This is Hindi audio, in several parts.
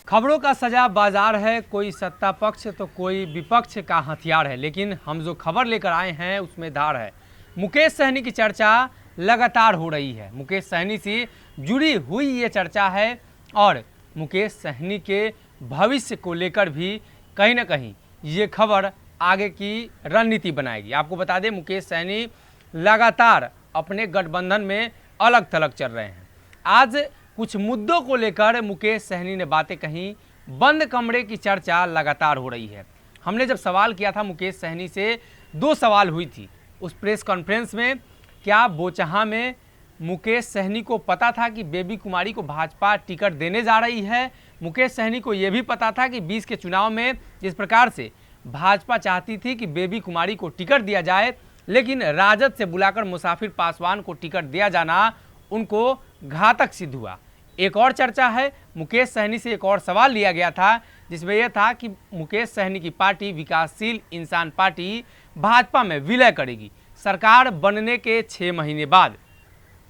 खबरों का सजा बाजार है, कोई सत्ता पक्ष तो कोई विपक्ष का हथियार है, लेकिन हम जो खबर लेकर आए हैं उसमें धार है। मुकेश सहनी की चर्चा लगातार हो रही है। मुकेश सहनी से जुड़ी हुई ये चर्चा है और मुकेश सहनी के भविष्य को लेकर भी कहीं ना कहीं ये खबर आगे की रणनीति बनाएगी। आपको बता दें, मुकेश सहनी लगातार अपने गठबंधन में अलग थलग चल रहे हैं। आज कुछ मुद्दों को लेकर मुकेश सहनी ने बातें कहीं, बंद कमरे की चर्चा लगातार हो रही है। हमने जब सवाल किया था मुकेश सहनी से, दो सवाल हुई थी उस प्रेस कॉन्फ्रेंस में। क्या बोचहां में मुकेश सहनी को पता था कि बेबी कुमारी को भाजपा टिकट देने जा रही है? मुकेश सहनी को यह भी पता था कि 20 के चुनाव में जिस प्रकार से भाजपा चाहती थी कि बेबी कुमारी को टिकट दिया जाए, लेकिन राजद से बुलाकर मुसाफिर पासवान को टिकट दिया जाना उनको घातक सिद्ध हुआ। एक और चर्चा है, मुकेश सहनी से एक और सवाल लिया गया था जिसमें यह था कि मुकेश सहनी की पार्टी विकासशील इंसान पार्टी भाजपा में विलय करेगी सरकार बनने के 6 महीने बाद।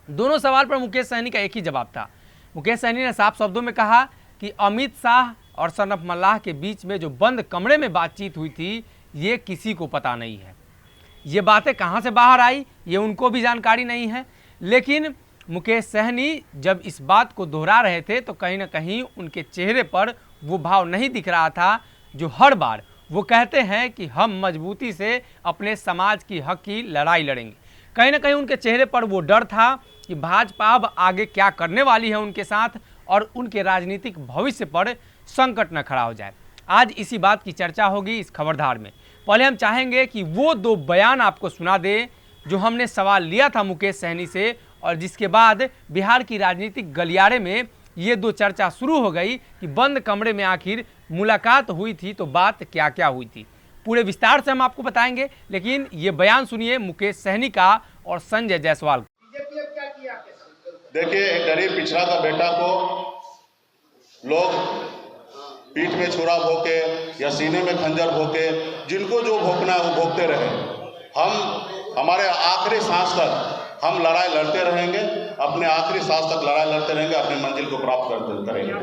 दोनों सवाल पर मुकेश सहनी का एक ही जवाब था। मुकेश सहनी ने साफ शब्दों में कहा कि अमित शाह और सनत मल्लाह के बीच में जो बंद कमरे में बातचीत हुई थी, ये किसी को पता नहीं है। ये बातें कहाँ से बाहर आई ये उनको भी जानकारी नहीं है। लेकिन मुकेश सहनी जब इस बात को दोहरा रहे थे तो कहीं ना कहीं उनके चेहरे पर वो भाव नहीं दिख रहा था जो हर बार वो कहते हैं कि हम मजबूती से अपने समाज की हक की लड़ाई लड़ेंगे। कहीं ना कहीं उनके चेहरे पर वो डर था कि भाजपा अब आगे क्या करने वाली है उनके साथ और उनके राजनीतिक भविष्य पर संकट न खड़ा हो जाए। आज इसी बात की चर्चा होगी इस खबरधार में। पहले हम चाहेंगे कि वो दो बयान आपको सुना दे जो हमने सवाल लिया था मुकेश सहनी से, और जिसके बाद बिहार की राजनीतिक गलियारे में ये दो चर्चा शुरू हो गई कि बंद कमरे में आखिर मुलाकात हुई थी तो बात क्या क्या हुई थी। पूरे विस्तार से हम आपको बताएंगे, लेकिन ये बयान सुनिए मुकेश सहनी का और संजय जायसवाल। देखिए, एक गरीब पिछड़ा का बेटा को लोग पीठ में छुरा भोंके या सीने में खंजर भोंके, जिनको जो भोंकना है वो भोंकते रहे। हम हमारे आखिरी सांस तक हम लड़ाई लड़ते रहेंगे, अपने आखिरी सांस तक लड़ाई लड़ते रहेंगे, अपनी मंजिल को प्राप्त करेंगे।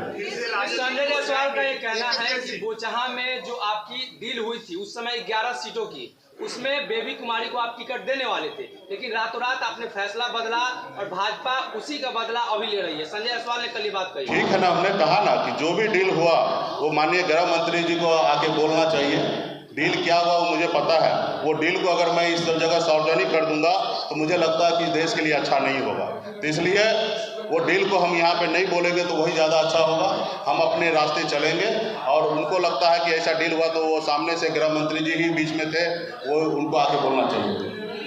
संजय जायसवाल का ये कहना है कि बोचहां में जो आपकी डील हुई थी उस समय 11 सीटों की, उसमें बेबी कुमारी को आप टिकट देने वाले थे, लेकिन रातों रात आपने फैसला बदला और भाजपा उसी का बदला अभी ले रही है। संजय जायसवाल ने कल ये बात कही। ठीक है ना, हमने कहा ना कि जो भी डील हुआ वो माननीय गृह मंत्री जी को आके बोलना चाहिए। डील क्या हुआ वो मुझे पता है। वो डील को अगर मैं इस जगह सार्वजनिक कर दूंगा तो मुझे लगता है कि देश के लिए अच्छा नहीं होगा। तो इसलिए वो डील को हम यहाँ पे नहीं बोलेंगे तो वही ज़्यादा अच्छा होगा। हम अपने रास्ते चलेंगे और उनको लगता है कि ऐसा डील हुआ तो वो सामने से गृह मंत्री जी ही बीच में थे, वो उनको आके बोलना चाहिए।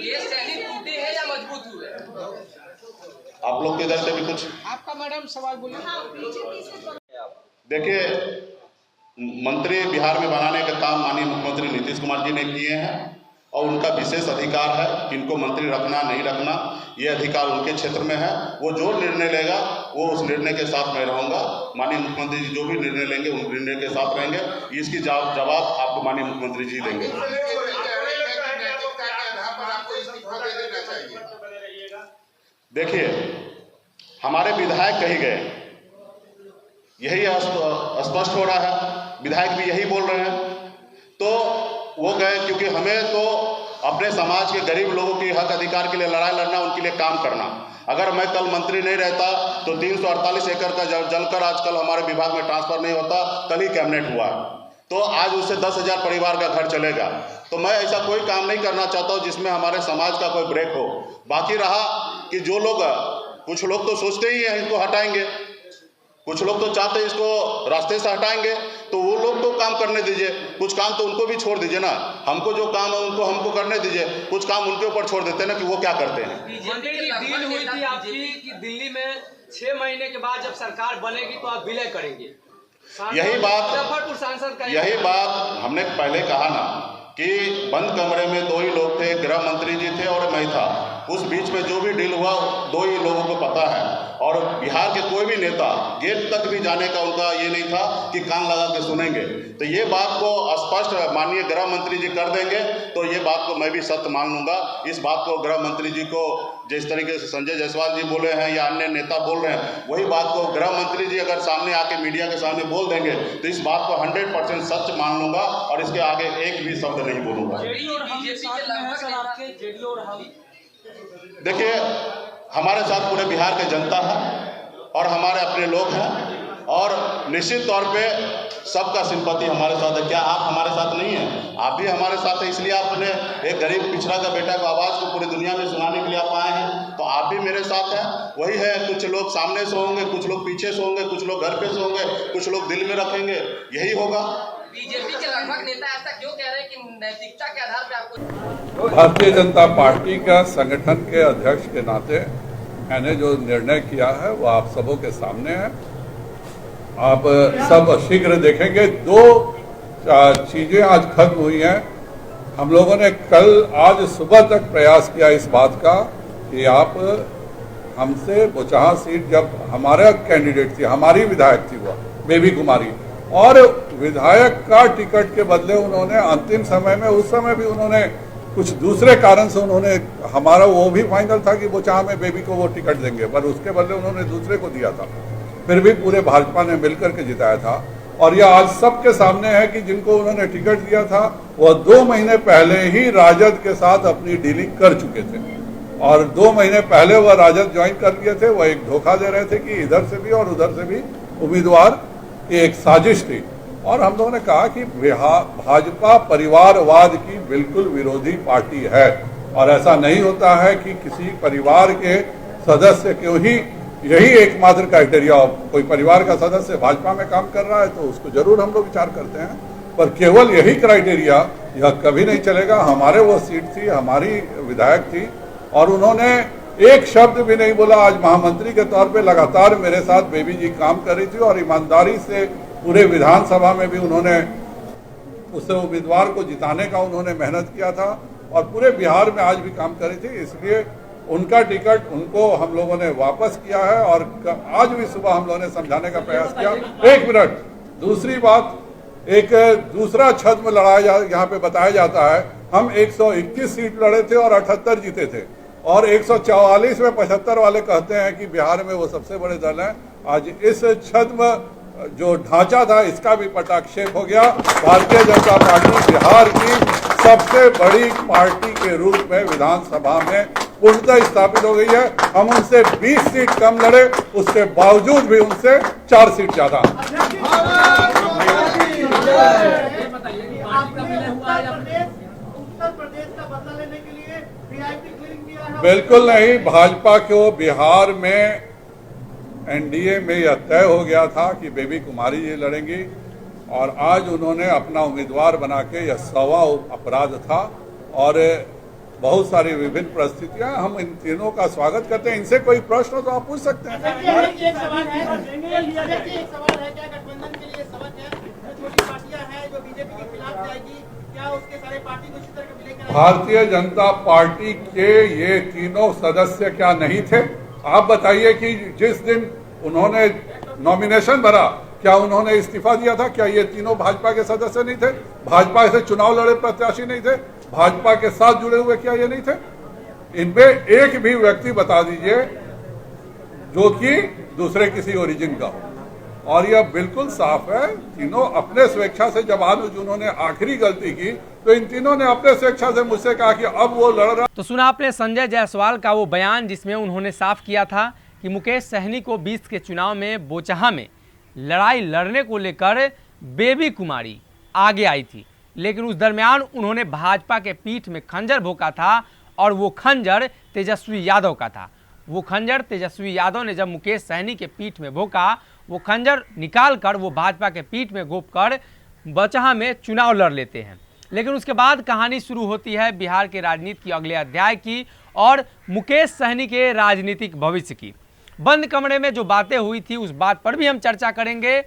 ये सहनी टूटे है या मजबूत हुए? आप लोग के इधर से भी कुछ आपका मैडम सवाल बोलिए। देखिए, मंत्री बिहार में बनाने का काम माननीय मुख्यमंत्री नीतीश कुमार जी ने किए हैं और उनका विशेष अधिकार है कि इनको मंत्री रखना नहीं रखना, ये अधिकार उनके क्षेत्र में है। वो जो निर्णय लेगा वो उस निर्णय के साथ मैं रहूँगा। माननीय मुख्यमंत्री जी जो भी निर्णय लेंगे उन निर्णय के साथ रहेंगे। इसकी जवाब आपको माननीय मुख्यमंत्री जी देंगे। देखिए, हमारे विधायक कही गए, यही स्पष्ट हो रहा है, विधायक भी यही बोल रहे हैं। तो वो गए क्योंकि हमें तो अपने समाज के गरीब लोगों के हक अधिकार के लिए लड़ाई लड़ना, उनके लिए काम करना। अगर मैं कल मंत्री नहीं रहता तो 348 एकड़ का जलकर आजकल हमारे विभाग में ट्रांसफर नहीं होता। कल ही कैबिनेट हुआ तो आज उससे 10,000 परिवार का घर चलेगा। तो मैं ऐसा कोई काम नहीं करना चाहता हूँ जिसमें हमारे समाज का कोई ब्रेक हो। बाकी रहा कि जो लोग, कुछ लोग तो सोचते ही हैं इसको हटाएंगे, कुछ लोग तो चाहते हैं इसको रास्ते से हटाएंगे, तो वो लोग तो काम करने दीजिए। कुछ काम तो उनको भी छोड़ दीजिए ना। हमको जो काम है उनको हमको करने दीजिए, कुछ काम उनके ऊपर छोड़ देते हैं ना कि वो क्या करते हैं। बीजेपी की डील हुई थी आपकी कि दिल्ली में 6 महीने के बाद जब सरकार बनेगी तो आप विलय करेंगे। यही बात हमने पहले कहा ना कि बंद कमरे में 2 ही लोग थे, गृह मंत्री जी थे और मैं था। उस बीच में जो भी डील हुआ 2 ही लोगों को पता है, और बिहार के कोई भी नेता गेट तक भी जाने का उनका ये नहीं था कि कान लगा के सुनेंगे। तो ये बात को स्पष्ट माननीय गृह मंत्री जी कर देंगे तो ये बात को मैं भी सत्य मान लूँगा। इस बात को गृह मंत्री जी को जिस तरीके से संजय जायसवाल जी बोले हैं या अन्य नेता बोल रहे हैं, वही बात को गृह मंत्री जी अगर सामने आके मीडिया के सामने बोल देंगे तो इस बात को 100% सच मान लूँगा और इसके आगे एक भी शब्द नहीं बोलूँगा। देखिए, हमारे साथ पूरे बिहार की जनता है और हमारे अपने लोग हैं, और निश्चित तौर पे सबका सिंपैथी हमारे साथ है। क्या आप हमारे साथ नहीं हैं? आप भी हमारे साथ हैं, इसलिए आपने एक गरीब पिछड़ा का बेटा को आवाज़ को पूरी दुनिया में सुनाने के लिए आप आए हैं। तो आप भी मेरे साथ हैं। वही है, कुछ लोग सामने से होंगे, कुछ लोग पीछे से होंगे, कुछ लोग घर पे से होंगे, कुछ लोग दिल में रखेंगे, यही होगा। बीजेपी के लगभग नेता ऐसा क्यों कह रहे हैं कि नैतिकता के आधार पर आपको? भारतीय जनता पार्टी का संगठन के अध्यक्ष के नाते मैंने जो निर्णय किया है वो आप सबों के सामने है। आप सब शीघ्र देखेंगे। 2 चीजें आज खत्म हुई हैं। हम लोगों ने कल आज सुबह तक प्रयास किया इस बात का कि आप हमसे बोचहा सीट, जब हमारा कैंडिडेट थी, हमारी विधायक थी वो बेबी कुमारी, और विधायक का टिकट के बदले उन्होंने अंतिम समय में, उस समय भी उन्होंने कुछ दूसरे कारण से उन्होंने, हमारा वो भी फाइनल था कि बोचहा में बेबी को वो टिकट देंगे, पर उसके बदले उन्होंने दूसरे को दिया था। फिर भी पूरे भाजपा ने मिलकर के जिताया था। और यह आज सबके सामने है कि जिनको उन्होंने टिकट दिया था वह 2 महीने पहले ही राजद के साथ अपनी डीलिंग कर चुके थे, और 2 महीने पहले वह राजद ज्वाइन कर लिए थे। वह एक धोखा दे रहे थे कि इधर से भी और उधर से भी उम्मीदवार की एक साजिश थी। और हम लोगों ने कहा कि भाजपा परिवारवाद की बिल्कुल विरोधी पार्टी है, और ऐसा नहीं होता है कि किसी परिवार के सदस्य क्यों ही यही एकमात्र क्राइटेरिया हो। कोई परिवार का सदस्य भाजपा में काम कर रहा है तो उसको जरूर हम लोग विचार करते हैं, पर केवल यही क्राइटेरिया यह कभी नहीं चलेगा। हमारे वो सीट थी, हमारी विधायक थी, और उन्होंने एक शब्द भी नहीं बोला। आज महामंत्री के तौर पे लगातार मेरे साथ बेबी जी काम कर रही थी, और ईमानदारी से पूरे विधानसभा में भी उन्होंने उस उम्मीदवार को जिताने का उन्होंने मेहनत किया था, और पूरे बिहार में आज भी काम कर रही थी। इसलिए उनका टिकट उनको हम लोगों ने वापस किया है, और आज भी सुबह हम लोगों ने समझाने का प्रयास किया। 1 मिनट, दूसरी बात, एक दूसरा छद्म लड़ाया यहाँ पे बताया जाता है। हम 121 सीट लड़े थे और 78 जीते थे, और 144 में 75 वाले कहते हैं कि बिहार में वो सबसे बड़े दल हैं। आज इस छद्म जो ढांचा था इसका भी पटाक्षेप हो गया। भारतीय जनता पार्टी बिहार की सबसे बड़ी पार्टी के रूप में विधानसभा में पूर्णतः स्थापित हो गई है। हम उनसे 20 सीट कम लड़े, उसके बावजूद भी उनसे 4 सीट ज्यादा। बिल्कुल नहीं, भाजपा को बिहार में एनडीए में यह तय हो गया था कि बेबी कुमारी जी लड़ेंगी, और आज उन्होंने अपना उम्मीदवार बना के, यह 100वां अपराध था, और बहुत सारी विभिन्न परिस्थितियां। हम इन तीनों का स्वागत करते हैं। इनसे कोई प्रश्न हो तो आप पूछ सकते हैं। एक सवाल है, क्या गठबंधन के लिए सबक है? जो छोटी पार्टियां हैं जो बीजेपी के खिलाफ जाएगी, क्या उसके सारे पार्टी को इसी तरह के लेकर? भारतीय जनता पार्टी के ये तीनों सदस्य क्या नहीं थे? आप बताइए कि जिस दिन उन्होंने नॉमिनेशन भरा, क्या उन्होंने इस्तीफा दिया था? क्या ये तीनों भाजपा के सदस्य नहीं थे? भाजपा से चुनाव लड़े प्रत्याशी नहीं थे? भाजपा के साथ जुड़े हुए क्या ये नहीं थे? इनमें एक भी व्यक्ति बता दीजिए जो कि दूसरे किसी ओरिजिन का हो। और यह बिल्कुल साफ है, तीनों अपने स्वेच्छा से, जब आज उन्होंने आखिरी गलती की तो इन तीनों ने अपने स्वेच्छा से मुझसे कहा कि अब वो लड़ रहा। तो सुना आपने संजय जायसवाल का वो बयान, जिसमें उन्होंने साफ किया था कि मुकेश सहनी को 20 के चुनाव में बोचहा में लड़ाई लड़ने को लेकर बेबी कुमारी आगे आई थी, लेकिन उस दरमियान उन्होंने भाजपा के पीठ में खंजर भोंका था, और वो खंजर तेजस्वी यादव का था। वो खंजर तेजस्वी यादव ने जब मुकेश सहनी के पीठ में भोंका, वो खंजर निकाल कर वो भाजपा के पीठ में घोंप कर बोचहा में चुनाव लड़ लेते हैं। लेकिन उसके बाद कहानी शुरू होती है बिहार के राजनीति की अगले अध्याय की, और मुकेश सहनी के राजनीतिक भविष्य की। बंद कमरे में जो बातें हुई थी उस बात पर भी हम चर्चा करेंगे।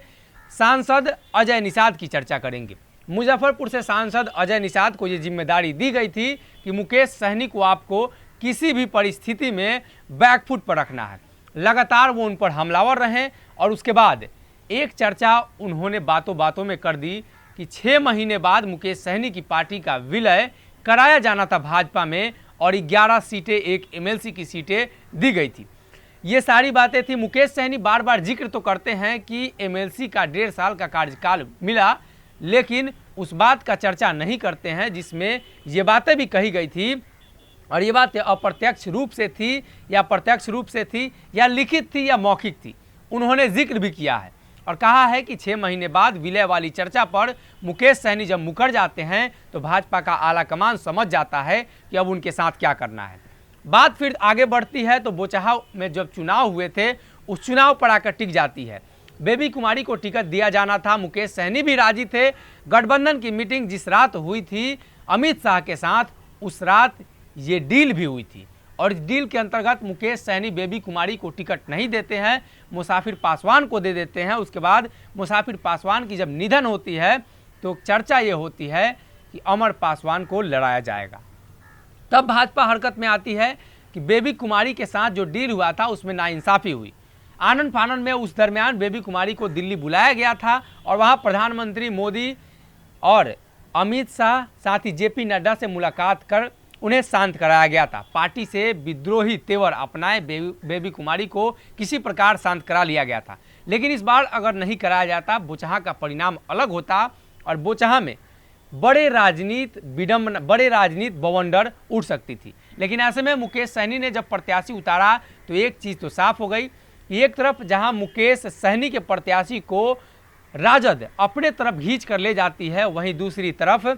सांसद अजय निषाद की चर्चा करेंगे। मुजफ्फरपुर से सांसद अजय निषाद को ये जिम्मेदारी दी गई थी कि मुकेश सहनी को आपको किसी भी परिस्थिति में बैकफुट पर रखना है। लगातार वो उन पर हमलावर रहे और उसके बाद एक चर्चा उन्होंने बातों बातों में कर दी कि 6 महीने बाद मुकेश सहनी की पार्टी का विलय कराया जाना था भाजपा में और 11 सीटें, एक एमएलसी की सीटें दी गई थी। ये सारी बातें थी। मुकेश सहनी बार बार जिक्र तो करते हैं कि एमएलसी का 1.5 साल का कार्यकाल मिला, लेकिन उस बात का चर्चा नहीं करते हैं जिसमें ये बातें भी कही गई थी और ये बातें अप्रत्यक्ष रूप से थी या प्रत्यक्ष रूप से थी या लिखित थी या मौखिक थी। उन्होंने जिक्र भी किया है और कहा है कि 6 महीने बाद विलय वाली चर्चा पर मुकेश सहनी जब मुकर जाते हैं तो भाजपा का आला कमान समझ जाता है कि अब उनके साथ क्या करना है। बात फिर आगे बढ़ती है तो बोचहा में जब चुनाव हुए थे उस चुनाव पर आकर टिक जाती है। बेबी कुमारी को टिकट दिया जाना था, मुकेश सहनी भी राजी थे। गठबंधन की मीटिंग जिस रात हुई थी अमित शाह के साथ, उस रात ये डील भी हुई थी और इस डील के अंतर्गत मुकेश सहनी बेबी कुमारी को टिकट नहीं देते हैं, मुसाफिर पासवान को दे देते हैं। उसके बाद मुसाफिर पासवान की जब निधन होती है तो चर्चा ये होती है कि अमर पासवान को लड़ाया जाएगा। तब भाजपा हरकत में आती है कि बेबी कुमारी के साथ जो डील हुआ था उसमें नाइंसाफ़ी हुई। आनंद फानन में उस दरमियान बेबी कुमारी को दिल्ली बुलाया गया था और वहाँ प्रधानमंत्री मोदी और अमित शाह साथ ही जेपी नड्डा से मुलाकात कर उन्हें शांत कराया गया था। पार्टी से विद्रोही तेवर अपनाए बेबी कुमारी को किसी प्रकार शांत करा लिया गया था। लेकिन इस बार अगर नहीं कराया जाता बोचहा का परिणाम अलग होता और बोचहा में बड़े राजनीत बवंडर उठ सकती थी। लेकिन ऐसे में मुकेश सहनी ने जब प्रत्याशी उतारा तो एक चीज़ तो साफ हो गई, एक तरफ जहां मुकेश सहनी के प्रत्याशी को राजद अपने तरफ खींच कर ले जाती है, वहीं दूसरी तरफ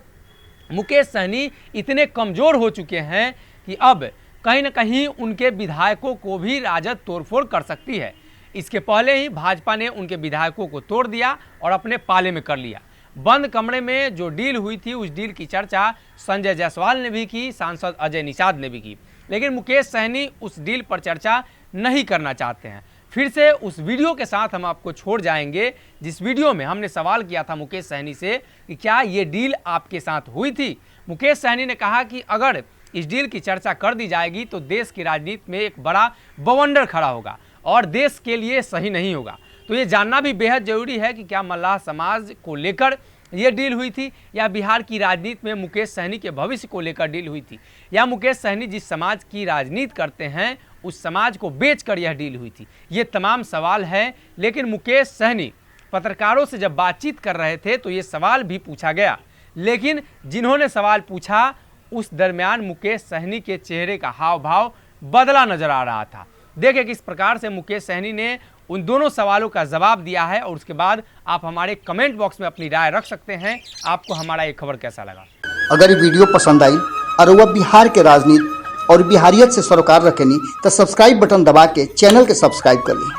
मुकेश सहनी इतने कमज़ोर हो चुके हैं कि अब कहीं ना कहीं उनके विधायकों को भी राजद तोड़फोड़ कर सकती है। इसके पहले ही भाजपा ने उनके विधायकों को तोड़ दिया और अपने पाले में कर लिया। बंद कमरे में जो डील हुई थी उस डील की चर्चा संजय जायसवाल ने भी की, सांसद अजय निषाद ने भी की, लेकिन मुकेश सहनी उस डील पर चर्चा नहीं करना चाहते हैं। फिर से उस वीडियो के साथ हम आपको छोड़ जाएंगे जिस वीडियो में हमने सवाल किया था मुकेश सहनी से कि क्या ये डील आपके साथ हुई थी। मुकेश सहनी ने कहा कि अगर इस डील की चर्चा कर दी जाएगी तो देश की राजनीति में एक बड़ा बवंडर खड़ा होगा और देश के लिए सही नहीं होगा। तो ये जानना भी बेहद जरूरी है कि क्या मल्लाह समाज को लेकर ये डील हुई थी या बिहार की राजनीति में मुकेश सहनी के भविष्य को लेकर डील हुई थी, या मुकेश सहनी जिस समाज की राजनीति करते हैं उस समाज को बेचकर यह डील हुई थी। ये तमाम सवाल हैं। लेकिन मुकेश सहनी पत्रकारों से जब बातचीत कर रहे थे तो ये सवाल भी पूछा गया, लेकिन जिन्होंने सवाल पूछा उस दरमियान मुकेश सहनी के चेहरे का हाव भाव बदला नजर आ रहा था। देखिए किस प्रकार से मुकेश सहनी ने उन दोनों सवालों का जवाब दिया है और उसके बाद आप हमारे कमेंट बॉक्स में अपनी राय रख सकते हैं। आपको हमारा ये खबर कैसा लगा? अगर ये वीडियो पसंद आई और वह बिहार के राजनीति और बिहारियत से सरोकार रखेनी तो सब्सक्राइब बटन दबा के चैनल के सब्सक्राइब कर ली।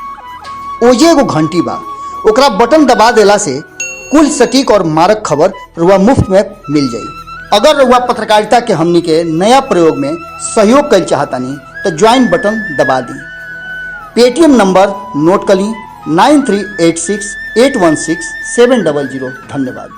ओजे एगो घंटी बा, ओकरा बटन दबा देला से कुल सटीक और मारक खबर रुआ मुफ्त में मिल जाई। अगर रुआ पत्रकारिता के हमनी के नया प्रयोग में सहयोग कर चाहतानी तो ज्वाइन बटन दबा दी। पेटीएम नंबर नोट कर ली 9386816700। धन्यवाद।